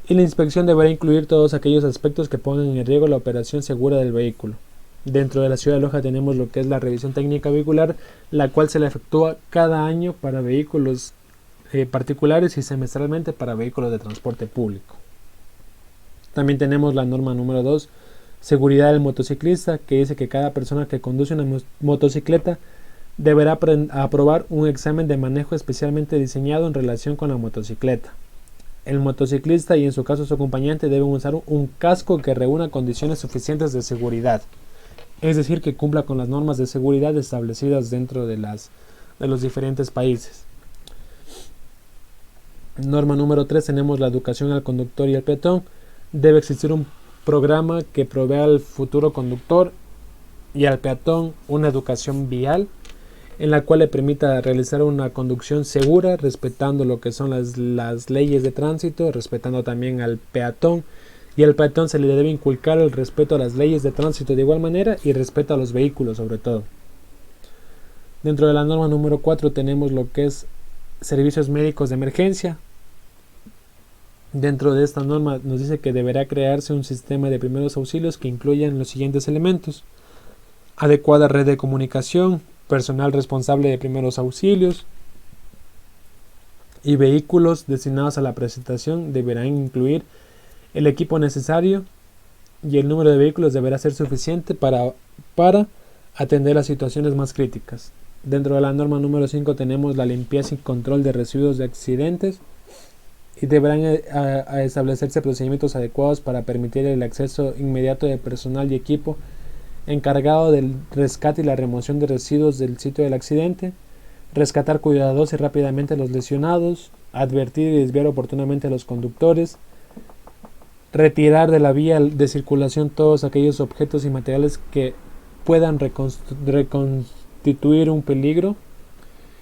A: y la inspección deberá incluir todos aquellos aspectos que pongan en riesgo la operación segura del vehículo. Dentro de la ciudad de Loja tenemos lo que es la revisión técnica vehicular, la cual se le efectúa cada año para vehículos particulares y semestralmente para vehículos de transporte público. También tenemos la norma número 2, seguridad del motociclista, que dice que cada persona que conduce una motocicleta deberá aprobar un examen de manejo especialmente diseñado en relación con la motocicleta. El motociclista y en su caso su acompañante deben usar un casco que reúna condiciones suficientes de seguridad, es decir, que cumpla con las normas de seguridad establecidas dentro de los diferentes países. Norma número 3, tenemos la educación al conductor y al peatón. Debe existir un programa que provea al futuro conductor y al peatón una educación vial, en la cual le permita realizar una conducción segura, respetando lo que son las leyes de tránsito, respetando también al peatón, y al peatón se le debe inculcar el respeto a las leyes de tránsito de igual manera y respeto a los vehículos sobre todo. Dentro de la norma número 4 tenemos lo que es servicios médicos de emergencia. Dentro de esta norma nos dice que deberá crearse un sistema de primeros auxilios que incluyan los siguientes elementos: adecuada red de comunicación, personal responsable de primeros auxilios y vehículos destinados a la presentación deberán incluir el equipo necesario y el número de vehículos deberá ser suficiente para atender las situaciones más críticas. Dentro de la norma número 5 tenemos la limpieza y control de residuos de accidentes y deberán establecerse procedimientos adecuados para permitir el acceso inmediato de personal y equipo encargado del rescate y la remoción de residuos del sitio del accidente, rescatar cuidadosos y rápidamente a los lesionados, advertir y desviar oportunamente a los conductores, retirar de la vía de circulación todos aquellos objetos y materiales que puedan reconstituir un peligro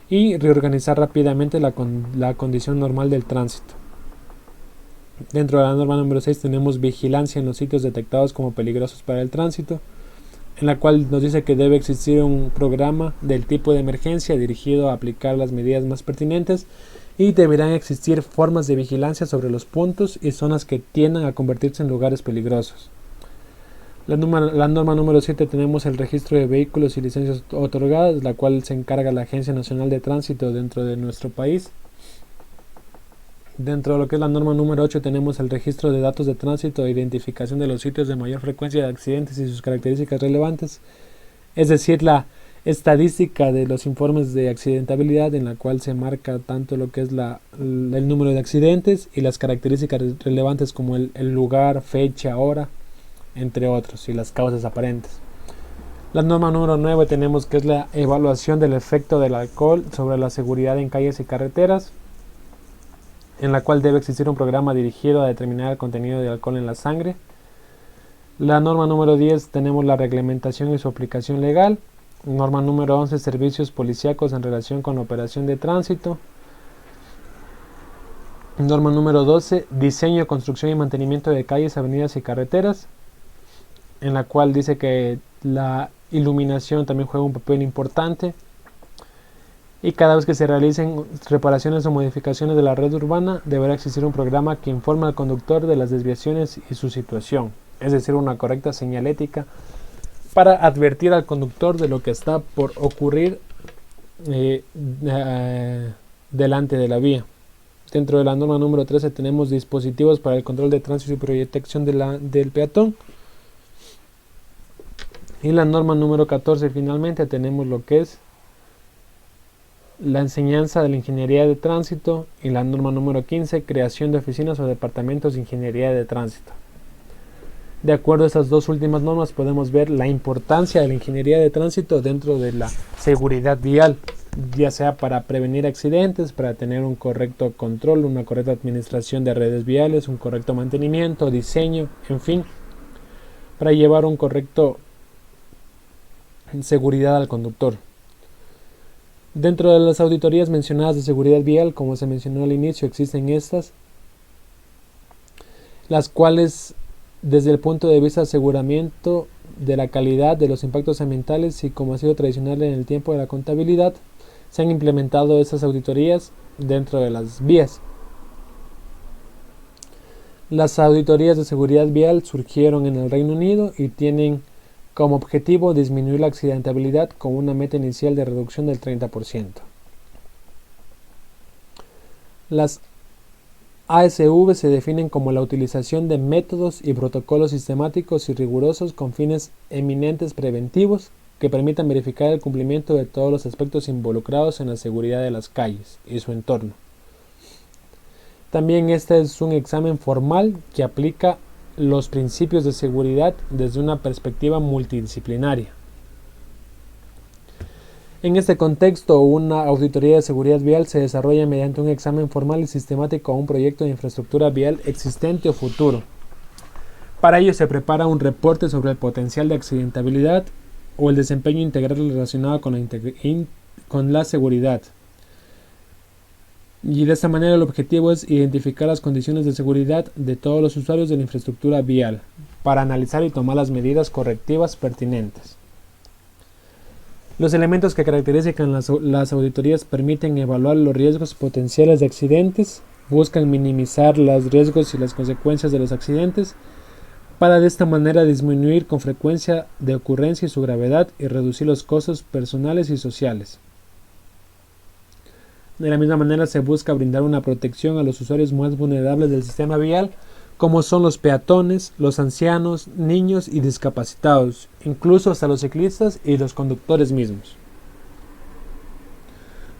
A: y reorganizar rápidamente la condición normal del tránsito. Dentro de la norma número 6 tenemos vigilancia en los sitios detectados como peligrosos para el tránsito, en la cual nos dice que debe existir un programa del tipo de emergencia dirigido a aplicar las medidas más pertinentes y deberán existir formas de vigilancia sobre los puntos y zonas que tiendan a convertirse en lugares peligrosos. La norma número 7 tenemos el registro de vehículos y licencias otorgadas, la cual se encarga la Agencia Nacional de Tránsito dentro de nuestro país. Dentro de lo que es la norma número 8 tenemos el registro de datos de tránsito e identificación de los sitios de mayor frecuencia de accidentes y sus características relevantes, es decir, la estadística de los informes de accidentabilidad, en la cual se marca tanto lo que es el número de accidentes y las características relevantes como el lugar, fecha, hora, entre otros, y las causas aparentes. La norma número 9 tenemos que es la evaluación del efecto del alcohol sobre la seguridad en calles y carreteras, en la cual debe existir un programa dirigido a determinar el contenido de alcohol en la sangre. La norma número 10 tenemos la reglamentación y su aplicación legal. Norma número 11, servicios policíacos en relación con la operación de tránsito. Norma número 12, diseño, construcción y mantenimiento de calles, avenidas y carreteras, en la cual dice que la iluminación también juega un papel importante. Y cada vez que se realicen reparaciones o modificaciones de la red urbana, deberá existir un programa que informe al conductor de las desviaciones y su situación, es decir, una correcta señalética para advertir al conductor de lo que está por ocurrir delante de la vía. Dentro de la norma número 13 tenemos dispositivos para el control de tránsito y protección del peatón. Y la norma número 14 finalmente tenemos lo que es la enseñanza de la ingeniería de tránsito, y la norma número 15, creación de oficinas o departamentos de ingeniería de tránsito. De acuerdo a estas dos últimas normas podemos ver la importancia de la ingeniería de tránsito dentro de la seguridad vial, ya sea para prevenir accidentes, para tener un correcto control, una correcta administración de redes viales, un correcto mantenimiento, diseño, en fin, para llevar un correcto seguridad al conductor. Dentro de las auditorías mencionadas de seguridad vial, como se mencionó al inicio, existen estas. las cuales desde el punto de vista de aseguramiento de la calidad de los impactos ambientales y como ha sido tradicional en el tiempo de la contabilidad, se han implementado estas auditorías dentro de las vías. Las auditorías de seguridad vial surgieron en el Reino Unido y tienen como objetivo disminuir la accidentabilidad con una meta inicial de reducción del 30%. Las ASV se definen como la utilización de métodos y protocolos sistemáticos y rigurosos con fines eminentes preventivos que permitan verificar el cumplimiento de todos los aspectos involucrados en la seguridad de las calles y su entorno. También este es un examen formal que aplica los principios de seguridad desde una perspectiva multidisciplinaria. En este contexto, una auditoría de seguridad vial se desarrolla mediante un examen formal y sistemático a un proyecto de infraestructura vial existente o futuro. Para ello se prepara un reporte sobre el potencial de accidentabilidad o el desempeño integral relacionado con la seguridad. Y de esta manera el objetivo es identificar las condiciones de seguridad de todos los usuarios de la infraestructura vial para analizar y tomar las medidas correctivas pertinentes. Los elementos que caracterizan las auditorías permiten evaluar los riesgos potenciales de accidentes, buscan minimizar los riesgos y las consecuencias de los accidentes, para de esta manera disminuir con frecuencia de ocurrencia y su gravedad y reducir los costos personales y sociales. De la misma manera se busca brindar una protección a los usuarios más vulnerables del sistema vial, como son los peatones, los ancianos, niños y discapacitados, incluso hasta los ciclistas y los conductores mismos.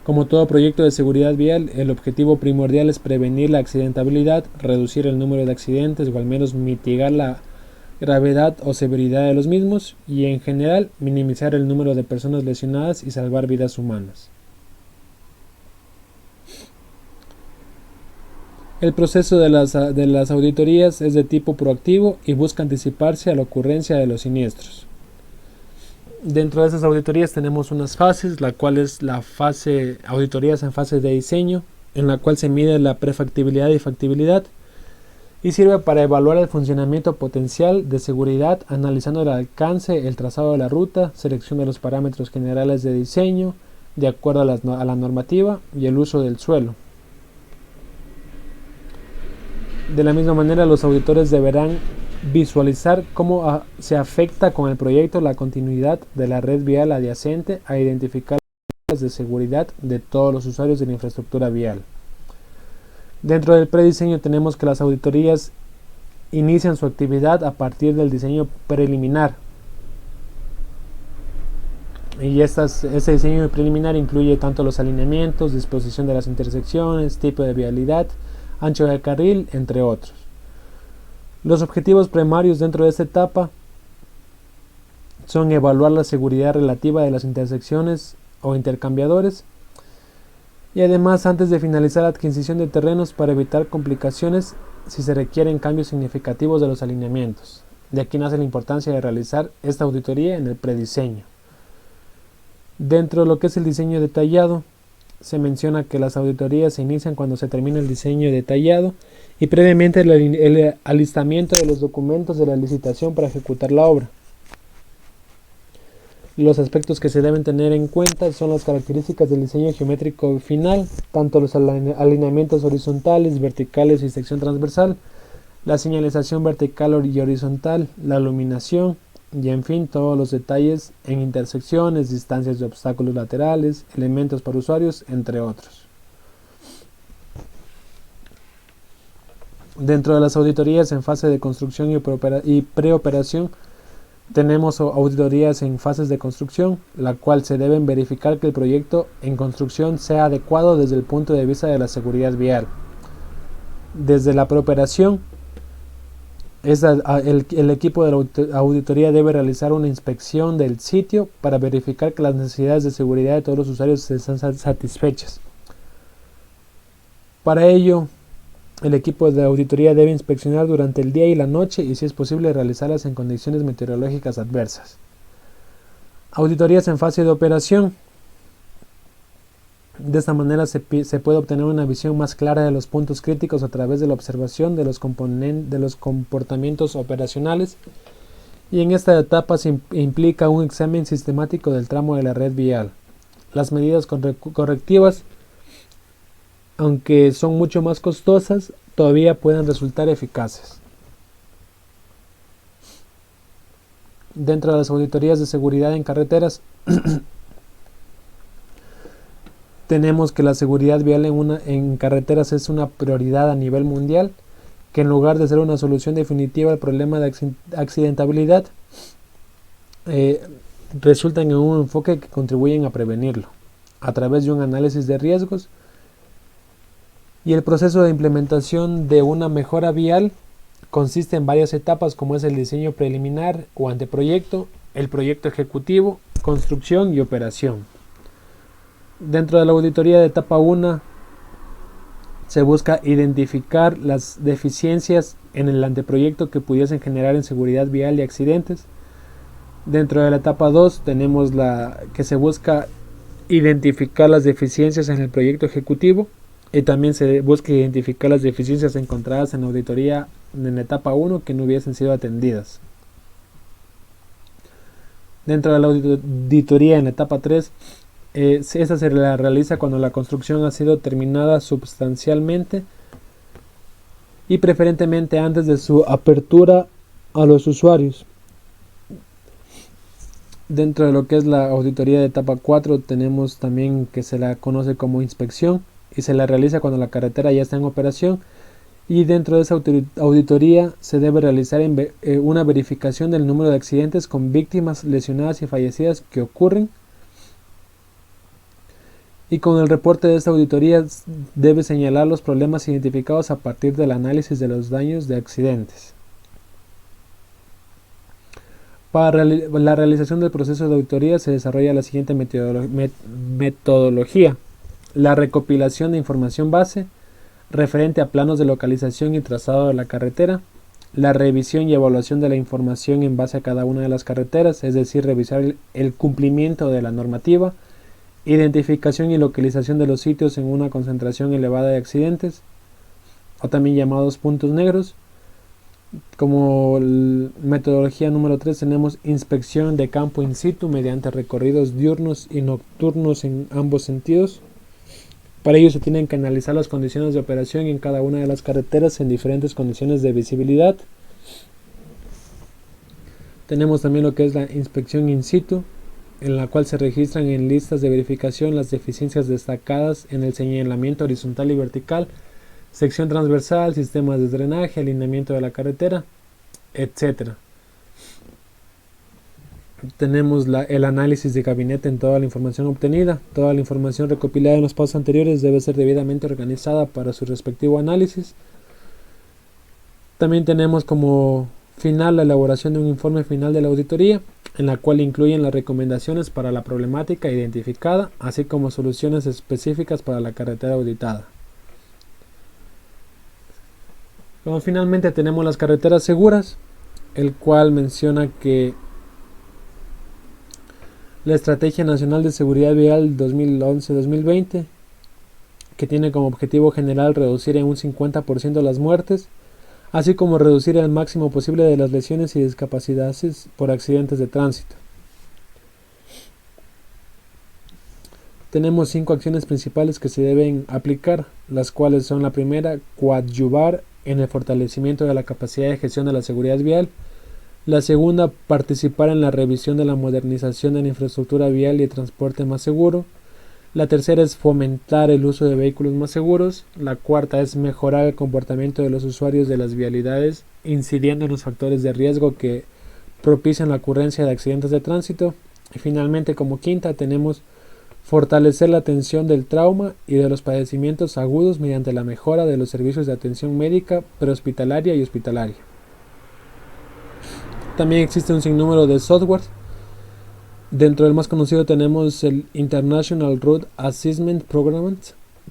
A: Como todo proyecto de seguridad vial, el objetivo primordial es prevenir la accidentabilidad, reducir el número de accidentes o al menos mitigar la gravedad o severidad de los mismos y en general minimizar el número de personas lesionadas y salvar vidas humanas. El proceso de las auditorías es de tipo proactivo y busca anticiparse a la ocurrencia de los siniestros. Dentro de esas auditorías tenemos unas fases, la cual es la fase auditorías en fase de diseño, en la cual se mide la prefactibilidad y factibilidad y sirve para evaluar el funcionamiento potencial de seguridad, analizando el alcance, el trazado de la ruta, selección de los parámetros generales de diseño, de acuerdo a la normativa y el uso del suelo. De la misma manera, los auditores deberán visualizar cómo se afecta con el proyecto la continuidad de la red vial adyacente a identificar las de seguridad de todos los usuarios de la infraestructura vial. Dentro del prediseño tenemos que las auditorías inician su actividad a partir del diseño preliminar. Y este diseño preliminar incluye tanto los alineamientos, disposición de las intersecciones, tipo de vialidad, ancho de carril, entre otros. Los objetivos primarios dentro de esta etapa son evaluar la seguridad relativa de las intersecciones o intercambiadores y además antes de finalizar la adquisición de terrenos para evitar complicaciones si se requieren cambios significativos de los alineamientos. De aquí nace la importancia de realizar esta auditoría en el prediseño. Dentro de lo que es el diseño detallado, se menciona que las auditorías se inician cuando se termina el diseño detallado y previamente el alistamiento de los documentos de la licitación para ejecutar la obra. Los aspectos que se deben tener en cuenta son las características del diseño geométrico final, tanto los alineamientos horizontales, verticales y sección transversal, la señalización vertical y horizontal, la iluminación, y en fin todos los detalles en intersecciones, distancias de obstáculos laterales, elementos para usuarios, entre otros. Dentro de las auditorías en fase de construcción y preoperación tenemos auditorías en fases de construcción, la cual se deben verificar que el proyecto en construcción sea adecuado desde el punto de vista de la seguridad vial. Desde la preoperación, el equipo de la auditoría debe realizar una inspección del sitio para verificar que las necesidades de seguridad de todos los usuarios están satisfechas. Para ello, el equipo de auditoría debe inspeccionar durante el día y la noche y si es posible realizarlas en condiciones meteorológicas adversas. Auditorías en fase de operación. De esta manera se puede obtener una visión más clara de los puntos críticos a través de la observación de los comportamientos operacionales, y en esta etapa se implica un examen sistemático del tramo de la red vial. Las medidas correctivas, aunque son mucho más costosas, todavía pueden resultar eficaces. Dentro de las auditorías de seguridad en carreteras, tenemos que la seguridad vial en carreteras es una prioridad a nivel mundial, que en lugar de ser una solución definitiva al problema de accidentabilidad, resultan en un enfoque que contribuyen a prevenirlo, a través de un análisis de riesgos y el proceso de implementación de una mejora vial. Consiste en varias etapas, como es el diseño preliminar o anteproyecto, el proyecto ejecutivo, construcción y operación. Dentro de la auditoría de etapa 1 se busca identificar las deficiencias en el anteproyecto que pudiesen generar inseguridad vial y accidentes. Dentro de la etapa 2 tenemos que se busca identificar las deficiencias en el proyecto ejecutivo, y también se busca identificar las deficiencias encontradas en la auditoría en la etapa 1 que no hubiesen sido atendidas. Dentro de la auditoría en la etapa 3, esa se la realiza cuando la construcción ha sido terminada sustancialmente y preferentemente antes de su apertura a los usuarios. Dentro de lo que es la auditoría de etapa 4 tenemos también que se la conoce como inspección, y se la realiza cuando la carretera ya está en operación, y dentro de esa auditoría se debe realizar una verificación del número de accidentes con víctimas lesionadas y fallecidas que ocurren, y con el reporte de esta auditoría debe señalar los problemas identificados a partir del análisis de los daños de accidentes. Para la realización del proceso de auditoría se desarrolla la siguiente metodología: la recopilación de información base referente a planos de localización y trazado de la carretera, la revisión y evaluación de la información en base a cada una de las carreteras, es decir, revisar el cumplimiento de la normativa, identificación y localización de los sitios en una concentración elevada de accidentes, o también llamados puntos negros. Como metodología número 3 tenemos inspección de campo in situ mediante recorridos diurnos y nocturnos en ambos sentidos. Para ello se tienen que analizar las condiciones de operación en cada una de las carreteras en diferentes condiciones de visibilidad. Tenemos también lo que es la inspección in situ, en la cual se registran en listas de verificación las deficiencias destacadas en el señalamiento horizontal y vertical, sección transversal, sistemas de drenaje, alineamiento de la carretera, etc. Tenemos el análisis de gabinete en toda la información obtenida. Toda la información recopilada en los pasos anteriores debe ser debidamente organizada para su respectivo análisis. También tenemos como final la elaboración de un informe final de la auditoría, en la cual incluyen las recomendaciones para la problemática identificada, así como soluciones específicas para la carretera auditada. Como finalmente tenemos las carreteras seguras, el cual menciona que la Estrategia Nacional de Seguridad Vial 2011-2020, que tiene como objetivo general reducir en un 50% las muertes, así como reducir el máximo posible de las lesiones y discapacidades por accidentes de tránsito. Tenemos 5 acciones principales que se deben aplicar, las cuales son: la primera, coadyuvar en el fortalecimiento de la capacidad de gestión de la seguridad vial; la segunda, participar en la revisión de la modernización de la infraestructura vial y de transporte más seguro; la tercera es fomentar el uso de vehículos más seguros; la cuarta es mejorar el comportamiento de los usuarios de las vialidades, incidiendo en los factores de riesgo que propician la ocurrencia de accidentes de tránsito; y finalmente, como quinta, tenemos fortalecer la atención del trauma y de los padecimientos agudos mediante la mejora de los servicios de atención médica prehospitalaria y hospitalaria. También existe un sinnúmero de softwares. Dentro del más conocido tenemos el International Road Assessment Program,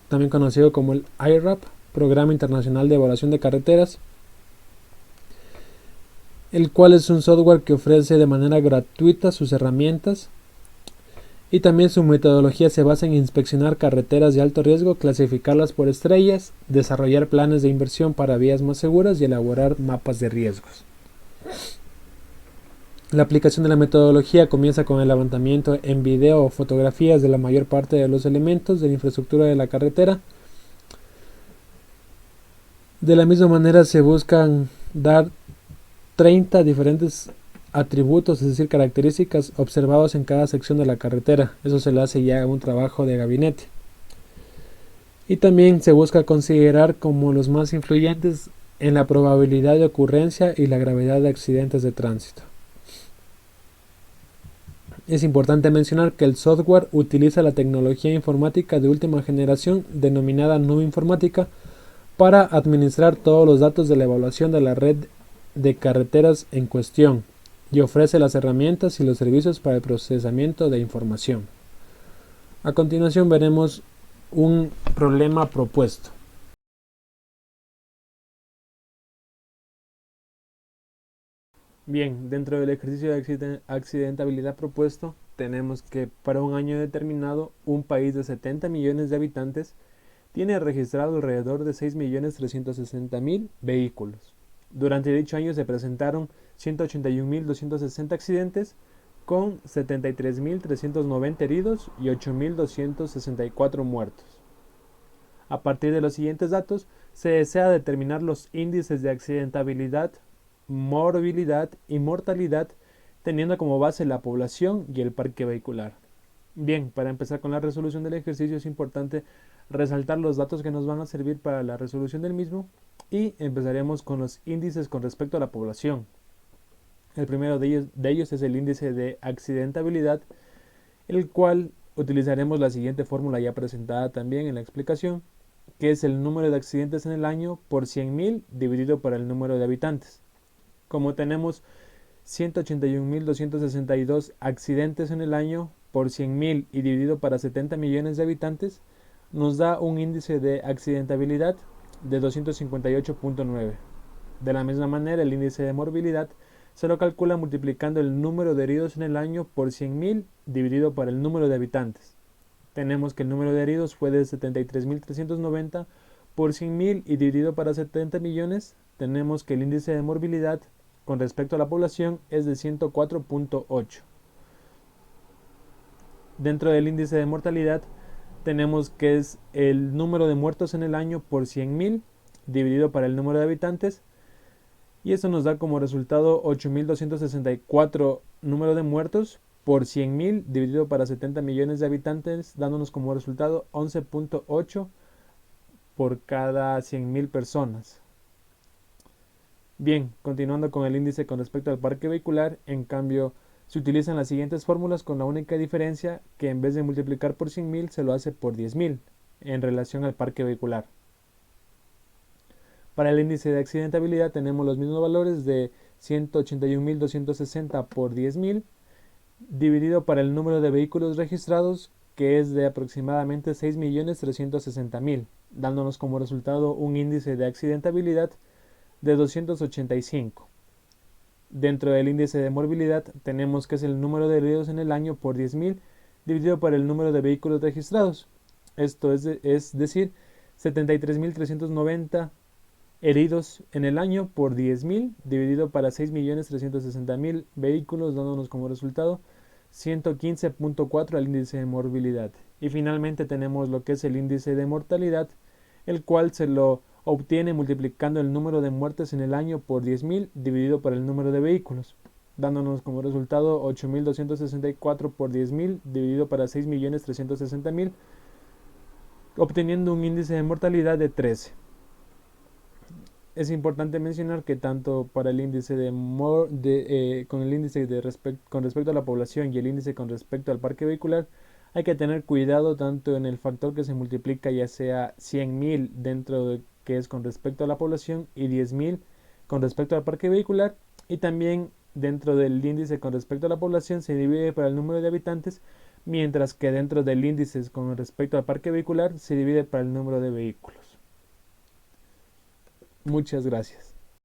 A: también conocido como el IRAP, Programa Internacional de Evaluación de Carreteras, el cual es un software que ofrece de manera gratuita sus herramientas, Y también su metodología se basa en inspeccionar carreteras de alto riesgo, clasificarlas por estrellas, desarrollar planes de inversión para vías más seguras y elaborar mapas de riesgos. La aplicación de la metodología comienza con el levantamiento en video o fotografías de la mayor parte de los elementos de la infraestructura de la carretera. De la misma manera se buscan dar 30 diferentes atributos, es decir, características observados en cada sección de la carretera. Eso se le hace ya un trabajo de gabinete. Y también se busca considerar como los más influyentes en la probabilidad de ocurrencia y la gravedad de accidentes de tránsito. Es importante mencionar que el software utiliza la tecnología informática de última generación denominada nube informática para administrar todos los datos de la evaluación de la red de carreteras en cuestión y ofrece las herramientas y los servicios para el procesamiento de información. A continuación veremos un problema propuesto. Bien, dentro del ejercicio de accidentabilidad propuesto, tenemos que para un año determinado, un país de 70 millones de habitantes tiene registrado alrededor de 6.360.000 vehículos. Durante dicho año se presentaron 181.260 accidentes con 73.390 heridos y 8.264 muertos. A partir de los siguientes datos, se desea determinar los índices de accidentabilidad, morbilidad y mortalidad, teniendo como base la población y el parque vehicular. Bien, para empezar con la resolución del ejercicio es importante resaltar los datos que nos van a servir para la resolución del mismo y empezaremos con los índices con respecto a la población. El primero de ellos es el índice de accidentabilidad, el cual utilizaremos la siguiente fórmula ya presentada también en la explicación, que es el número de accidentes en el año por 100.000 dividido por el número de habitantes. Como tenemos 181.262 accidentes en el año por 100.000 y dividido para 70 millones de habitantes, nos da un índice de accidentabilidad de 258.9. De la misma manera, el índice de morbilidad se lo calcula multiplicando el número de heridos en el año por 100.000 dividido por el número de habitantes. Tenemos que el número de heridos fue de 73.390 por 100.000 y dividido para 70 millones, tenemos que el índice de morbilidad con respecto a la población es de 104.8. Dentro del índice de mortalidad tenemos que es el número de muertos en el año por 100.000 dividido para el número de habitantes, y eso nos da como resultado 8.264 número de muertos por 100.000 dividido para 70 millones de habitantes, dándonos como resultado 11.8 por cada 100.000 personas. Bien, continuando con el índice con respecto al parque vehicular, en cambio se utilizan las siguientes fórmulas con la única diferencia que en vez de multiplicar por 100.000 se lo hace por 10.000 en relación al parque vehicular. Para el índice de accidentabilidad tenemos los mismos valores de 181.260 por 10.000 dividido para el número de vehículos registrados, que es de aproximadamente 6.360.000, dándonos como resultado un índice de accidentabilidad de 285. Dentro del índice de morbilidad tenemos que es el número de heridos en el año por 10.000 dividido por el número de vehículos registrados. Esto es decir, 73.390 heridos en el año por 10.000 dividido para 6.360.000 vehículos, dándonos como resultado 115.4 al índice de morbilidad. Y finalmente tenemos lo que es el índice de mortalidad, el cual se lo obtiene multiplicando el número de muertes en el año por 10.000 dividido por el número de vehículos, dándonos como resultado 8.264 por 10.000 dividido para 6.360.000, obteniendo un índice de mortalidad de 13. Es importante mencionar que tanto para el índice con el índice con respecto a la población y el índice con respecto al parque vehicular, hay que tener cuidado tanto en el factor que se multiplica, ya sea 100.000 dentro de que es con respecto a la población y 10.000 con respecto al parque vehicular, y también dentro del índice con respecto a la población se divide por el número de habitantes, mientras que dentro del índice con respecto al parque vehicular se divide por el número de vehículos. Muchas gracias.